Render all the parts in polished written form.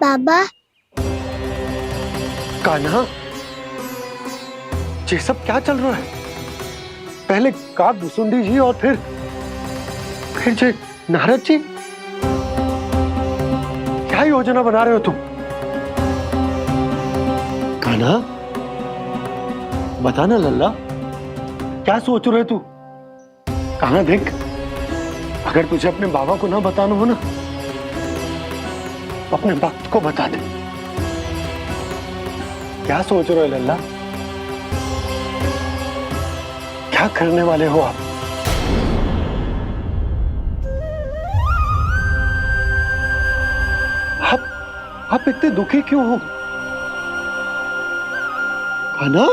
बाबा। कान्हा, ये सब क्या चल रहा है? पहले काग भुसुंडी जी और फिर जे नारद जी। क्या योजना बना रहे हो तुम? कान्हा, बता ना लल्ला, क्या सोच रहे तू? कान्हा देख, अगर तुझे अपने बाबा को ना बताना हो ना, तो अपने भक्त को बता दे। क्या सोच रहे हो लल्ला? क्या करने वाले हो आप? आप इतने दुखी क्यों हो? कान्हा,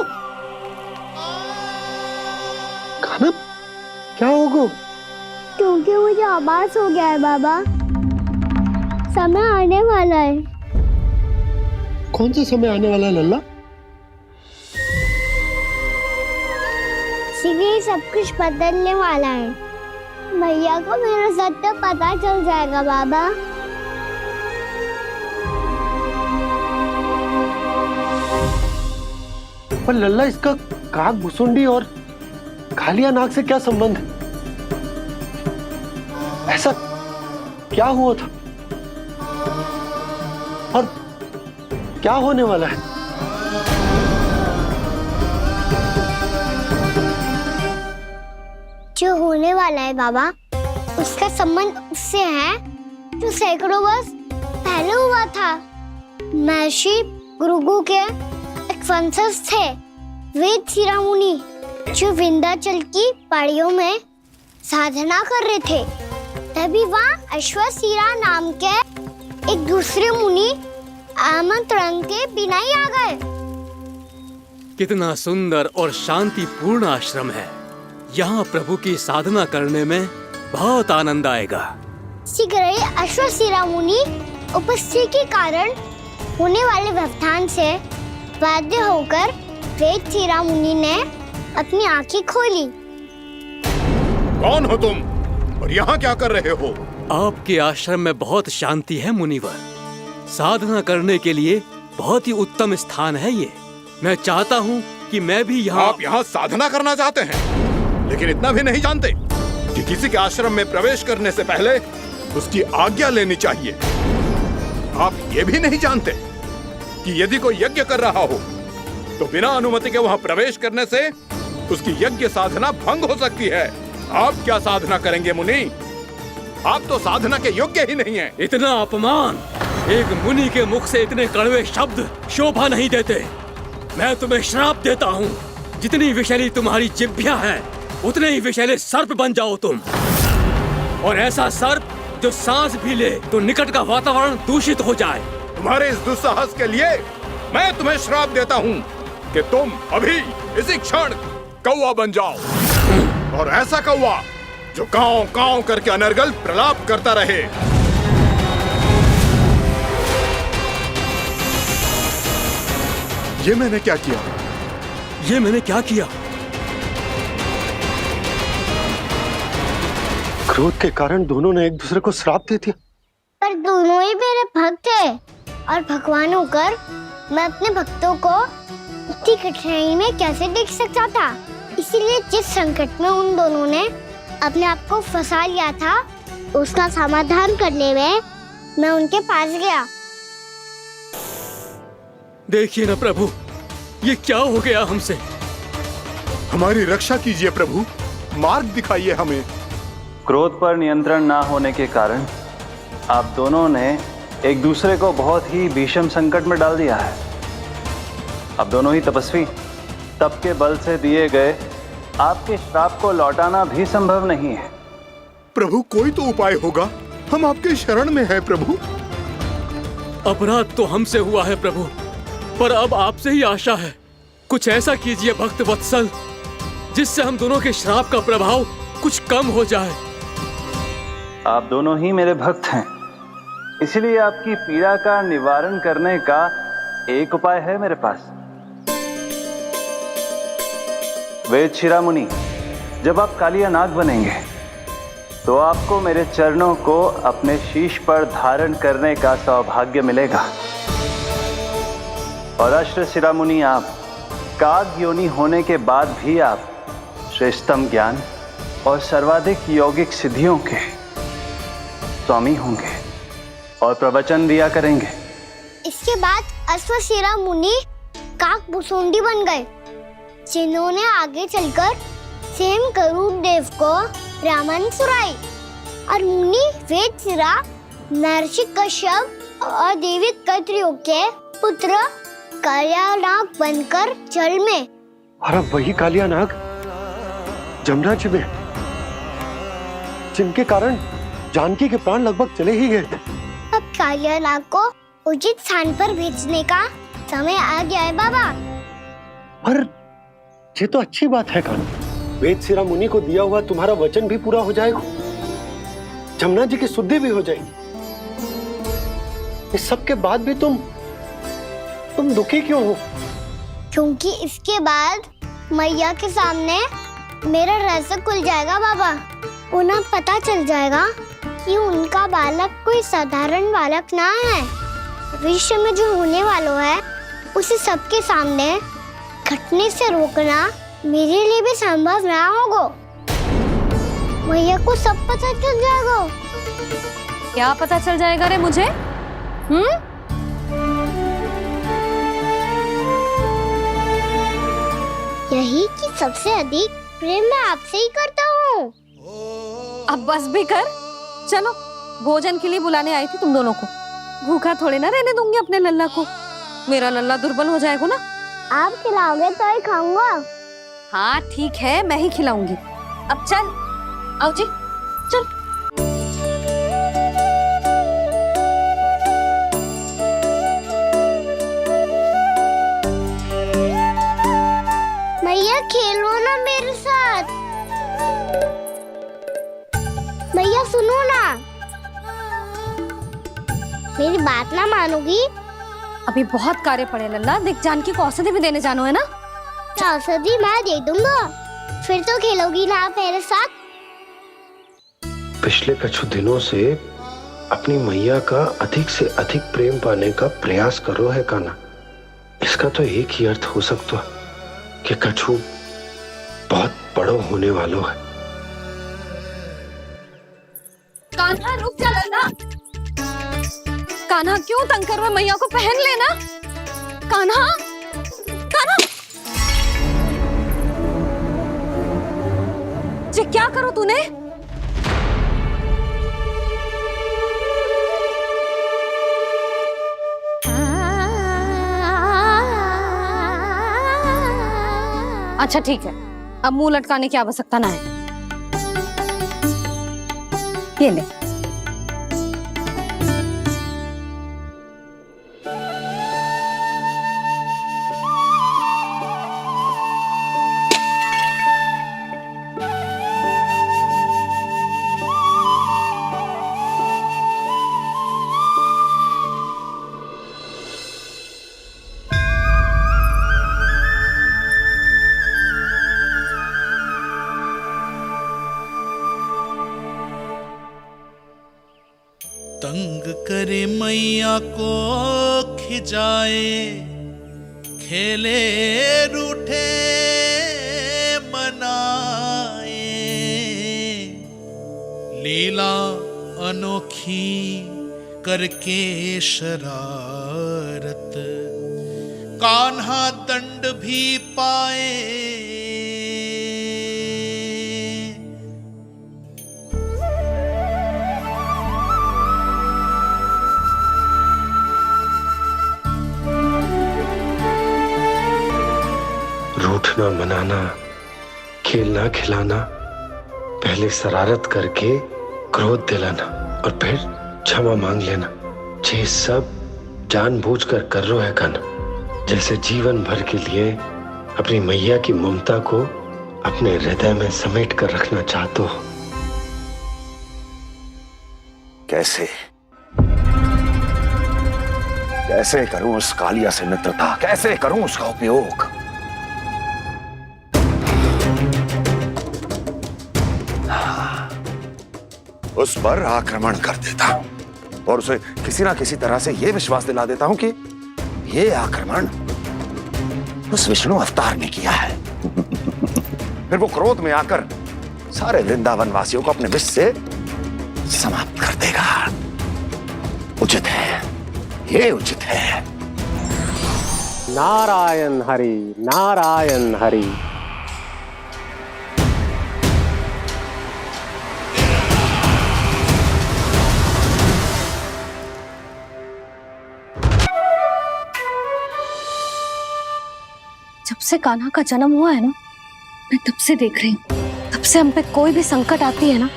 कान्हा, क्या होगा? क्योंकि मुझे आभास हो गया है बाबा, समय आने वाला है। कौन सा समय आने वाला है लल्ला? इसीलिए सब कुछ बदलने वाला है। भैया को मेरा सत्य पता चल जाएगा बाबा। पर लल्ला, इसका काग भुसुंडी और कालिया नाग से क्या संबंध है? ऐसा क्या हुआ था और क्या होने वाला है? जो होने वाला है बाबा, उसका संबंध उससे है जो सैकड़ों वर्ष पहले हुआ था। महर्षि भृगु के एक वंशज थे वेद शिरोमणि, जो विंध्याचल की पहाड़ियों में साधना कर रहे थे। तभी वहाँ अश्वशिरा नाम के एक दूसरे मुनि आमंत्रण के बिना ही आ गए। कितना सुंदर और शांतिपूर्ण आश्रम है। यहाँ प्रभु की साधना करने में बहुत आनंद आएगा। शीघ्र ही अश्वशिरा मुनि उपस्थिति के कारण होने वाले व्यवधान से बाध्य होकर वेद शिरोमणि ने अपनी आंखें खोली। कौन हो तुम और यहाँ क्या कर रहे हो? आपके आश्रम में बहुत शांति है मुनिवर। साधना करने के लिए बहुत ही उत्तम स्थान है ये। मैं चाहता हूँ कि मैं भी यहाँ। आप यहाँ साधना करना चाहते हैं, लेकिन इतना भी नहीं जानते कि किसी के आश्रम में प्रवेश करने से पहले उसकी आज्ञा लेनी चाहिए। आप ये भी नहीं जानते कि यदि कोई यज्ञ कर रहा हो तो बिना अनुमति के वहाँ प्रवेश करने से उसकी यज्ञ साधना भंग हो सकती है। आप क्या साधना करेंगे मुनि? आप तो साधना के योग्य ही नहीं हैं। इतना अपमान! एक मुनि के मुख से इतने कड़वे शब्द शोभा नहीं देते। मैं तुम्हें श्राप देता हूँ, जितनी विषैली तुम्हारी जिह्वा है उतने ही विषैले सर्प बन जाओ तुम। और ऐसा सर्प जो सांस भी ले तो निकट का वातावरण दूषित हो जाए। तुम्हारे इस दुस्साहस के लिए मैं तुम्हें श्राप देता हूँ कि तुम अभी इसी क्षण कौवा बन जाओ, और ऐसा कौवा जो कांव कांव करके अनर्गल प्रलाप करता रहे। ये मैंने क्या किया? ये मैंने क्या किया? क्रोध के कारण दोनों ने एक दूसरे को श्राप दे दिया। पर दोनों ही मेरे भक्त हैं, और भगवान होकर मैं अपने भक्तों को इतनी कठिनाई में कैसे देख सकता था। इसीलिए जिस संकट में उन दोनों ने अपने आप को फंसा लिया था, उसका समाधान करने में मैं उनके पास गया। देखिए ना प्रभु, ये क्या हो गया हमसे? हमारी रक्षा कीजिए प्रभु, मार्ग दिखाइए हमें। क्रोध पर नियंत्रण ना होने के कारण आप दोनों ने एक दूसरे को बहुत ही भीषण संकट में डाल दिया है। अब दोनों ही तपस्वी, तप के बल से दिए गए आपके श्राप को लौटाना भी संभव नहीं है। प्रभु, कोई तो उपाय होगा, हम आपके शरण में हैं प्रभु। अपराध तो हमसे हुआ है प्रभु, पर अब आपसे ही आशा है। कुछ ऐसा कीजिए भक्त वत्सल, जिससे हम दोनों के श्राप का प्रभाव कुछ कम हो जाए। आप दोनों ही मेरे भक्त हैं, इसलिए आपकी पीड़ा का निवारण करने का एक उपाय है मेरे पास। वेद शिरोमणि, जब आप कालिया नाग बनेंगे तो आपको मेरे चरणों को अपने शीश पर धारण करने का सौभाग्य मिलेगा। और अश्र शिरामुनि, आप काग योनि होने के बाद भी आप श्रेष्ठतम ज्ञान और सर्वाधिक यौगिक सिद्धियों के स्वामी होंगे और प्रवचन दिया करेंगे। इसके बाद अश्वशिरा मुनि काकभूषुंडी बन गए, जिन्होंने आगे चलकर स्वयं गरुड़ देव को रामायण सुनाई। और मुनि वेदशिरा महर्षि कश्यप और देवी कत्रियों के पुत्र कालियानाग बनकर जल में, और अब वही कालियानाग जमराज में, जिनके कारण जानकी के प्राण लगभग चले ही गए थे। अब कालियानाग को उचित स्थान पर भेजने का समय आ गया है बाबा। पर ये तो अच्छी बात है कान्हा, वेदशिरा मुनि को दिया हुआ तुम्हारा वचन भी पूरा हो जाएगा, जमुना जी की शुद्धि भी हो जाएगी। इस सब के बाद भी तुम दुखी क्यों हो? क्योंकि इसके बाद मैया के सामने मेरा रहस्य खुल जाएगा बाबा। उन्हें पता चल जाएगा कि उनका बालक कोई साधारण बालक ना है। भविष्य में जो होने वाला है उसे सबके सामने घटने से रोकना मेरे लिए भी संभव ना होगा। मैया को सब पता चल जाएगा। क्या पता चल जाएगा रे मुझे? यही कि सबसे अधिक प्रेम मैं आपसे ही करता हूँ। अब बस भी कर, चलो भोजन के लिए बुलाने आई थी तुम दोनों को। भूखा थोड़े ना रहने दूंगी अपने लल्ला को, मेरा लल्ला दुर्बल हो जाएगा ना। आप खिलाओगे तो ही खाऊंगा। हाँ ठीक है, मैं ही खिलाऊंगी। अब चल, आओ जी, चल। मैया खेलो ना मेरे साथ। मैया सुनो ना, मेरी बात ना मानोगी? अभी बहुत कार्य पड़े लल्ला, देख जानकी को औषधि भी देने जानो है ना। औषधि मैं दे दूंगा, फिर तो खेलोगी ना आप मेरे साथ? पिछले कुछ दिनों से अपनी मैया का अधिक से अधिक प्रेम पाने का प्रयास करो है कान्हा। इसका तो एक ही अर्थ हो सकता है कि कछु बहुत बड़ो होने वालों है। कान्हा रुक जा लल्ला। कान्हा क्यों तंग कर रहा है? मैया को पहन लेना। कान्हा, कान्हा, ये क्या करो तूने? अच्छा ठीक है, अब मुंह लटकाने की आवश्यकता ना है। ये ले। तंग करे मैया को खिजाए, खेले रूठे मनाए, लीला अनोखी करके शरारत, कान्हा दंड भी पाए। रूठना मनाना, खेलना खिलाना, पहले शरारत करके क्रोध दिलाना और फिर क्षमा मांग लेना, ये सब जानबूझकर कर रहे है कान्हा। जैसे जीवन भर के लिए अपनी मैया की ममता को अपने हृदय में समेट कर रखना चाहते हो। कैसे कैसे करूं उस कालिया से मित्रता, कैसे करूं उसका उपयोग? उस पर आक्रमण कर देता हूं और उसे किसी ना किसी तरह से यह विश्वास दिला देता हूं कि यह आक्रमण उस विष्णु अवतार ने किया है। फिर वो क्रोध में आकर सारे वृंदावन वासियों को अपने विष से समाप्त कर देगा। उचित है, ये उचित है। नारायण हरि, नारायण हरि। जब से कान्हा का जन्म हुआ है ना, मैं तब से देख रही हूँ, तब से हम पे कोई भी संकट आती है ना,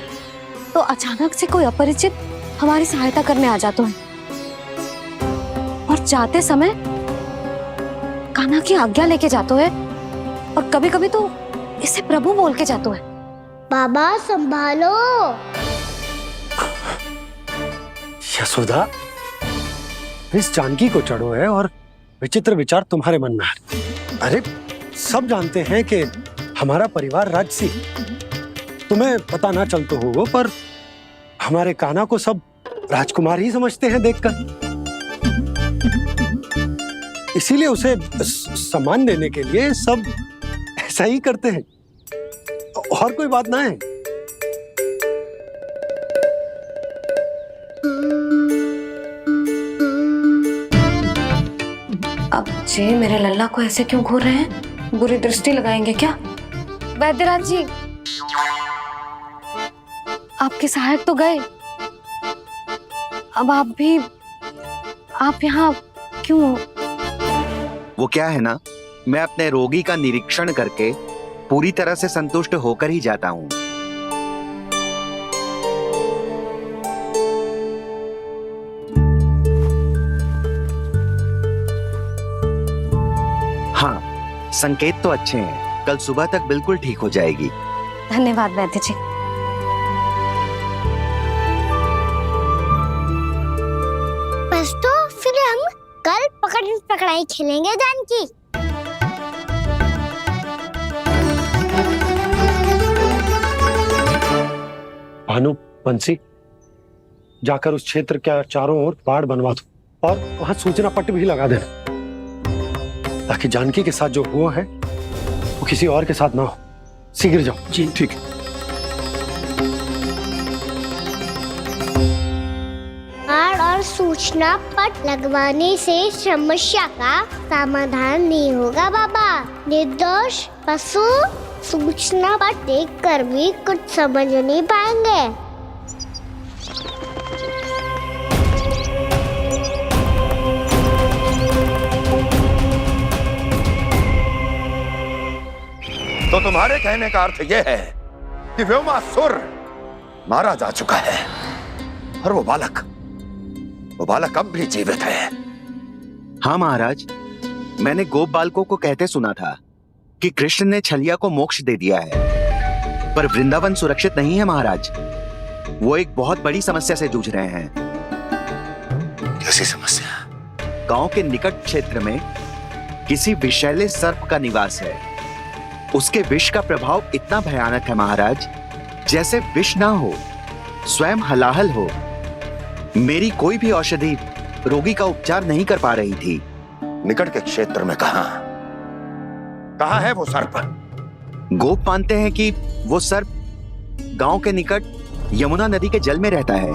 तो अचानक से कोई अपरिचित हमारी सहायता करने आ जाते हैं, और जाते समय कान्हा की आज्ञा लेके जाते हैं, और कभी कभी तो इसे प्रभु बोल के जाते हैं। बाबा संभालो। यशोदा, इस जानकी को चढ़ो है और विचित्र विचार तुम्हारे मन में है। अरे सब जानते हैं कि हमारा परिवार राजसी, तुम्हें पता ना चलते होगा, पर हमारे कान्हा को सब राजकुमार ही समझते हैं देखकर। इसीलिए उसे सम्मान देने के लिए सब ऐसा ही करते हैं, और कोई बात ना है। अब जे मेरे लल्ला को ऐसे क्यों घूर रहे हैं? बुरी दृष्टि लगाएंगे क्या? वैद्यराज जी, आपके सहायक तो गए, अब आप यहाँ क्यों? वो क्या है ना, मैं अपने रोगी का निरीक्षण करके पूरी तरह से संतुष्ट होकर ही जाता हूँ। हाँ, संकेत तो अच्छे हैं, कल सुबह तक बिल्कुल ठीक हो जाएगी। धन्यवाद वैद्य जी। बस तो फिर हम कल पकड़न पकड़ाई खेलेंगे जानकी। भानु, बंसी, जाकर उस क्षेत्र के चारों ओर बाड़ बनवा दो और वहां सूचना पट्ट भी लगा देना, ताकि जानकी के साथ जो हुआ है वो किसी और के साथ ना हो। शीघ्र जाओ। जी ठीक है। बाड़ और सूचना पट लगवाने से समस्या का समाधान नहीं होगा बाबा। निर्दोष पशु सूचना पट देख कर भी कुछ समझ नहीं पाएंगे। तो तुम्हारे कहने का अर्थ यह है कि व्योमासुर मारा जा चुका है, और वो बालक अब भी जीवित है। हाँ महाराज, मैंने गोप बालकों को कहते सुना था कि कृष्ण ने छलिया को मोक्ष दे दिया है, पर वृंदावन सुरक्षित नहीं है महाराज। वो एक बहुत बड़ी समस्या से जूझ रहे हैं। कैसी समस्या? गांव के निकट क्षेत्र में किसी विषैले सर्प का निवास है। उसके विष का प्रभाव इतना भयानक है महाराज, जैसे विष ना हो, स्वयं हलाहल हो। मेरी कोई भी औषधि रोगी का उपचार नहीं कर पा रही थी। निकट के क्षेत्र में कहाँ है वो सर्प? गोप मानते हैं कि वो सर्प गांव के निकट यमुना नदी के जल में रहता है।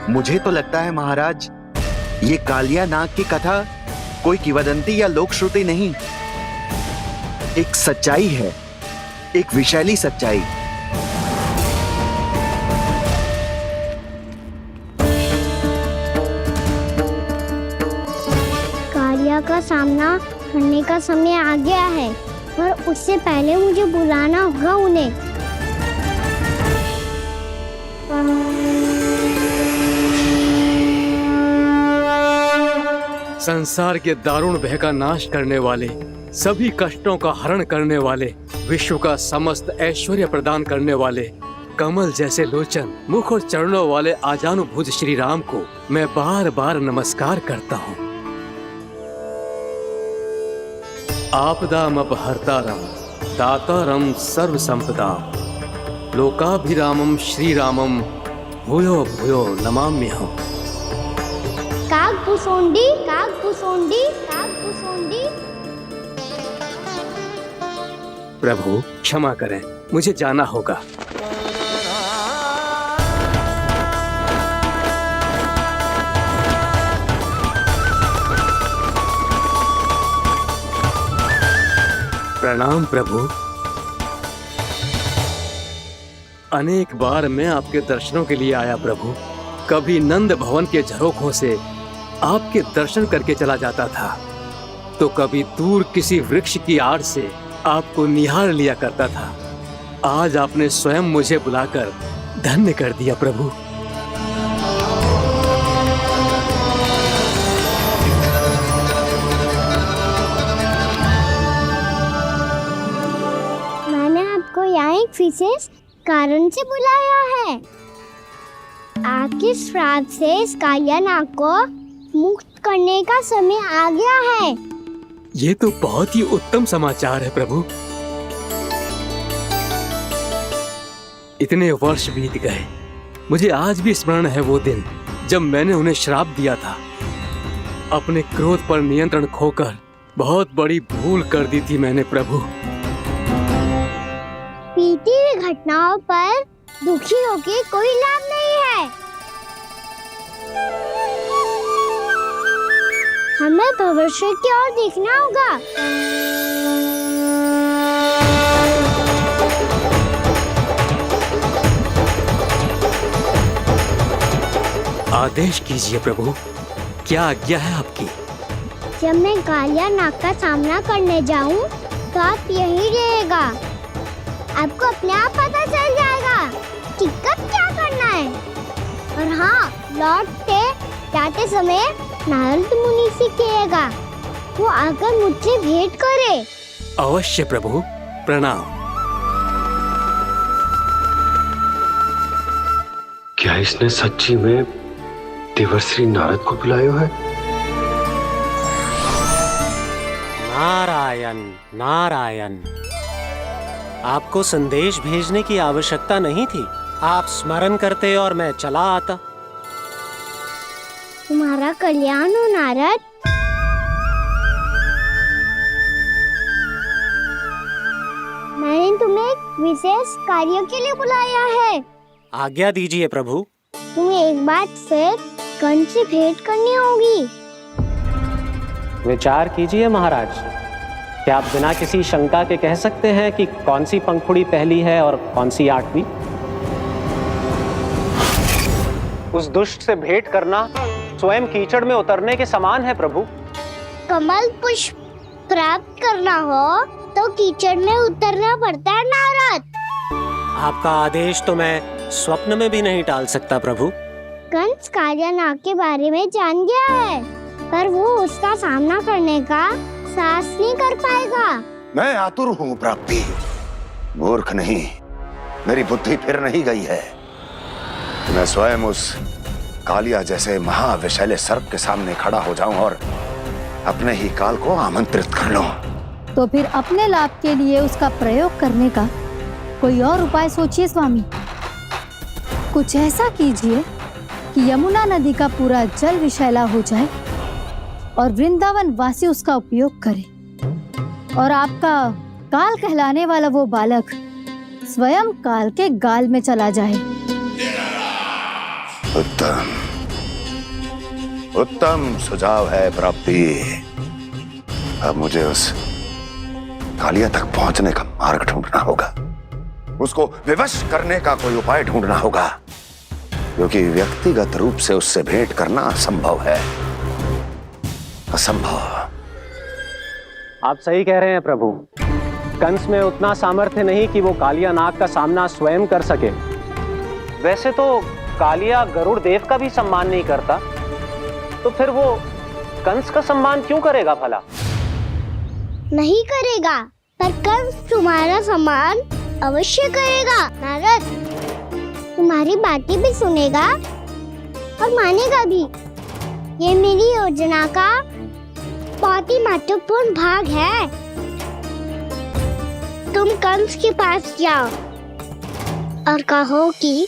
मुझे तो लगता है महाराज, ये कालिया नाग की कथा कोई किंवदंती या लोक श्रुति नहीं, एक सच्चाई है, एक विषैली सच्चाई। कालिया का सामना करने का समय आ गया है, पर उससे पहले मुझे बुलाना होगा उन्हें। संसार के दारुण भय का नाश करने वाले, सभी कष्टों का हरण करने वाले, विश्व का समस्त ऐश्वर्य प्रदान करने वाले, कमल जैसे लोचन, मुख और चरणों वाले आजानुभूत श्री राम को मैं बार बार नमस्कार करता हूँ। आपदामपहर्तारं दातारं सर्व संपदाम लोकाभिरामं श्री रामम भूयो भूयो नमाम्यहम्। काग भुसोंडी, काग भुसोंडी, काग भुसोंडी। प्रभु क्षमा करें, मुझे जाना होगा। प्रणाम प्रभु। अनेक बार मैं आपके दर्शनों के लिए आया प्रभु। कभी नंद भवन के झरोखों से आपके दर्शन करके चला जाता था, तो कभी दूर किसी वृक्ष की आड़ से आपको निहार लिया करता था। आज आपने स्वयं मुझे बुलाकर धन्य कर दिया प्रभु। मैंने आपको यहाँ एक विशेष कारण से बुलाया है। आपके श्राप से इस कालिया नाग को मुक्त करने का समय आ गया है। ये तो बहुत ही उत्तम समाचार है प्रभु। इतने वर्ष बीत गए, मुझे आज भी स्मरण है वो दिन जब मैंने उन्हें श्राप दिया था। अपने क्रोध पर नियंत्रण खोकर बहुत बड़ी भूल कर दी थी मैंने प्रभु। बीती हुई घटनाओं पर दुखी होके कोई लाभ नहीं है। हमें भविष्य की ओर देखना होगा। आदेश कीजिए प्रभु, क्या आज्ञा है आपकी? जब मैं कालिया नाग का सामना करने जाऊं, तो आप यहीं रहेगा। आपको अपने आप पता चल जाएगा कि कब क्या करना है। और हाँ, लौटते जाते समय नारद मुनि से कहेगा, वो आकर मुझसे भेंट करे। अवश्य प्रभु, प्रणाम। क्या इसने सच्ची में देवर्षि नारद को बुलाया है? नारायण नारायण। आपको संदेश भेजने की आवश्यकता नहीं थी। आप स्मरण करते और मैं चला आता। तुम्हारा कल्याण हो नारद। मैंने तुम्हें एक विशेष कार्य के लिए बुलाया है। आज्ञा दीजिए प्रभु। तुम्हें एक बार फिर कंस से भेंट करनी होगी। विचार कीजिए महाराज। क्या आप बिना किसी शंका के कह सकते हैं कि कौन सी पंखुड़ी पहली है और कौन सी आठवीं? उस दुष्ट से भेंट करना स्वयं कीचड़ में उतरने के समान है प्रभु। कमल पुष्प प्राप्त करना हो तो कीचड़ में उतरना पड़ता है नारद। आपका आदेश तो मैं स्वप्न में भी नहीं टाल सकता प्रभु। कंस कालिया नाग के बारे में जान गया है, पर वो उसका सामना करने का साहस नहीं कर पाएगा। मैं आतुर हूँ प्राप्ति, मूर्ख नहीं। मेरी बुद्धि फिर नहीं गई है। मैं स्वयं उस कालिया जैसे महाविषैले सर्प के सामने खड़ा हो जाऊं और अपने ही काल को आमंत्रित कर लूं। तो फिर अपने लाभ के लिए उसका प्रयोग करने का कोई और उपाय सोचिए स्वामी। कुछ ऐसा कीजिए कि यमुना नदी का पूरा जल विषैला हो जाए और वृंदावन वासी उसका उपयोग करे, और आपका काल कहलाने वाला वो बालक स्वयं काल के गाल में चला जाए। उत्तम उत्तम सुझाव है प्राप्ति। अब मुझे उस कालिया तक पहुंचने का मार्ग ढूंढना होगा। उसको विवश करने का कोई उपाय ढूंढना होगा, क्योंकि व्यक्तिगत रूप से उससे भेंट करना असंभव है। असंभव। आप सही कह रहे हैं प्रभु। कंस में उतना सामर्थ्य नहीं कि वो कालिया नाग का सामना स्वयं कर सके। वैसे तो कालिया गरुड़ देव का भी सम्मान नहीं करता, तो फिर वो कंस का सम्मान क्यों करेगा भला? नहीं करेगा, पर कंस तुम्हारा सम्मान अवश्य करेगा नारद। तुम्हारी बातें भी सुनेगा और मानेगा भी। ये मेरी योजना का बहुत ही महत्वपूर्ण भाग है। तुम कंस के पास जाओ और कहो कि